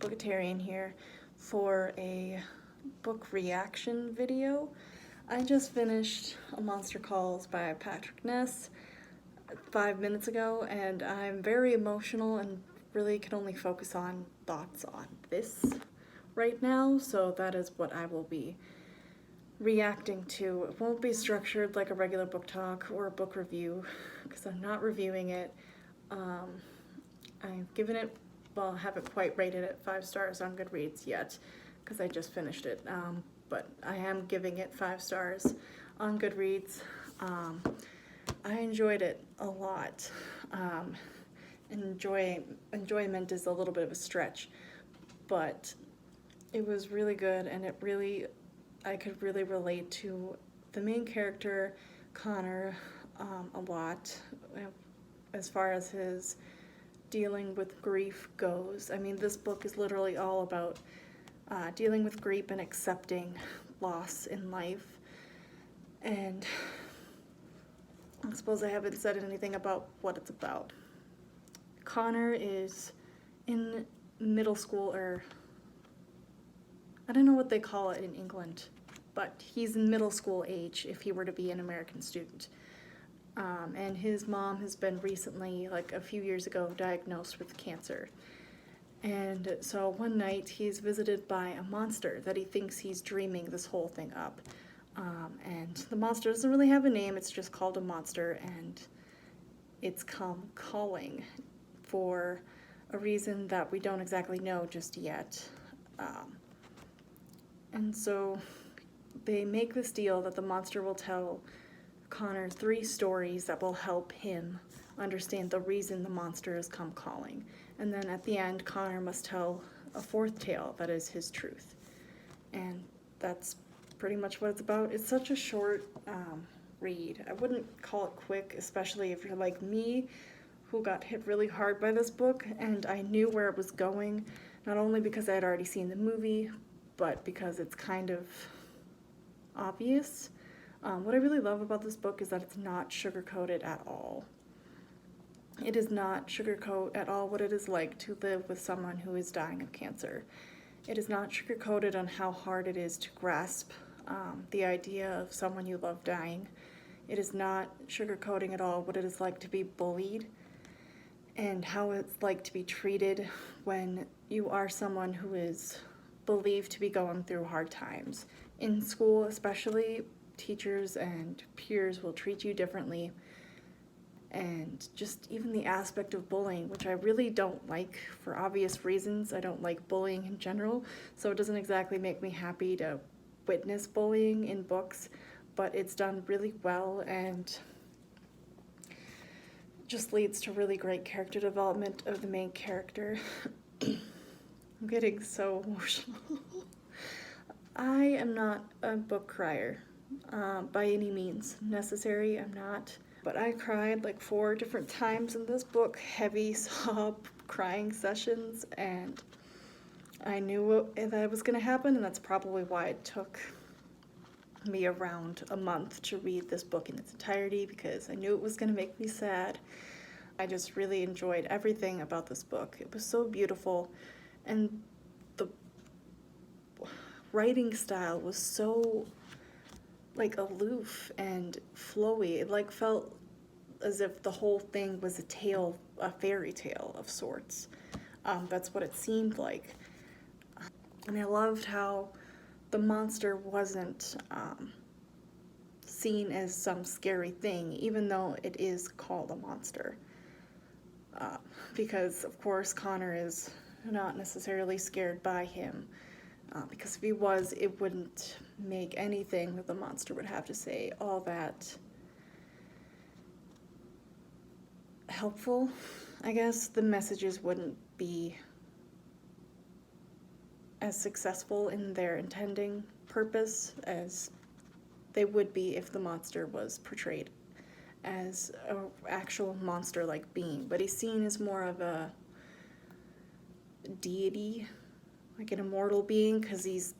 Bookatarian here for a book reaction video. I just finished A Monster Calls by Patrick Ness 5 minutes ago, and I'm very emotional and really can only focus on thoughts on this right now, so that is what I will be reacting to. It won't be structured like a regular book talk or a book review because I'm not reviewing it. I've given it, well, I haven't quite rated it 5 stars on Goodreads yet because I just finished it, but I am giving it 5 stars on Goodreads. I enjoyed it a lot. Enjoyment is a little bit of a stretch, but it was really good, and I could really relate to the main character, Connor, a lot, as far as his dealing with grief goes. I mean, this book is literally all about dealing with grief and accepting loss in life. And I suppose I haven't said anything about what it's about. Connor is in middle school, or I don't know what they call it in England, but he's in middle school age if he were to be an American student. And his mom has been recently, like a few years ago, diagnosed with cancer. And so one night he's visited by a monster that he thinks he's dreaming this whole thing up. And the monster doesn't really have a name, it's just called a monster, and it's come calling for a reason that we don't exactly know just yet. And so they make this deal that the monster will tell Connor 3 stories that will help him understand the reason the monster has come calling. And then at the end, Connor must tell a 4th tale that is his truth. And that's pretty much what it's about. It's such a short read. I wouldn't call it quick, especially if you're like me, who got hit really hard by this book, and I knew where it was going, not only because I had already seen the movie, but because it's kind of obvious. What I really love about this book is that it's not sugar-coated at all. It is not sugarcoat at all what it is like to live with someone who is dying of cancer. It is not sugar-coated on how hard it is to grasp the idea of someone you love dying. It is not sugar-coating at all what it is like to be bullied and how it's like to be treated when you are someone who is believed to be going through hard times. In school especially, teachers and peers will treat you differently, and just even the aspect of bullying, which I really don't like for obvious reasons. I don't like bullying in general, so it doesn't exactly make me happy to witness bullying in books, but it's done really well and just leads to really great character development of the main character. I'm getting so emotional. I am not a book crier by any means necessary. I'm not. But I cried like 4 different times in this book, heavy sob crying sessions, and I knew that was going to happen, and that's probably why it took me around a month to read this book in its entirety, because I knew it was going to make me sad. I just really enjoyed everything about this book. It was so beautiful, and the writing style was so like aloof and flowy. It like felt as if the whole thing was a fairy tale of sorts. That's what it seemed like. And I loved how the monster wasn't seen as some scary thing, even though it is called a monster. Because of course Connor is not necessarily scared by him. Because if he was, it wouldn't make anything that the monster would have to say all that helpful. I guess the messages wouldn't be as successful in their intending purpose as they would be if the monster was portrayed as an actual monster-like being. But he's seen as more of a deity, like an immortal being, because he's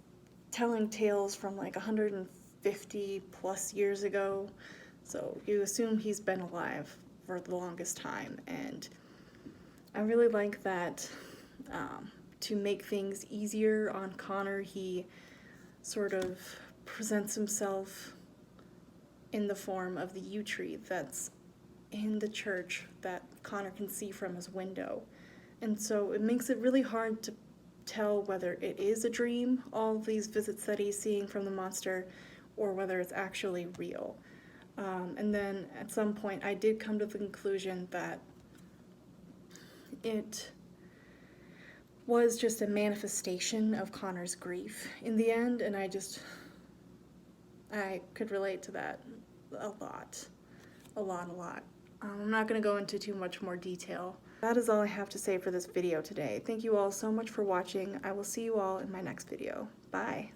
telling tales from like 150 plus years ago, so you assume he's been alive for the longest time. And I really like that to make things easier on Connor, he sort of presents himself in the form of the yew tree that's in the church that Connor can see from his window. And so it makes it really hard to tell whether it is a dream, all these visits that he's seeing from the monster, or whether it's actually real. And then at some point I did come to the conclusion that it was just a manifestation of Connor's grief in the end, and I could relate to that a lot. I'm not going to go into too much more detail. That is all I have to say for this video today. Thank you all so much for watching. I will see you all in my next video. Bye.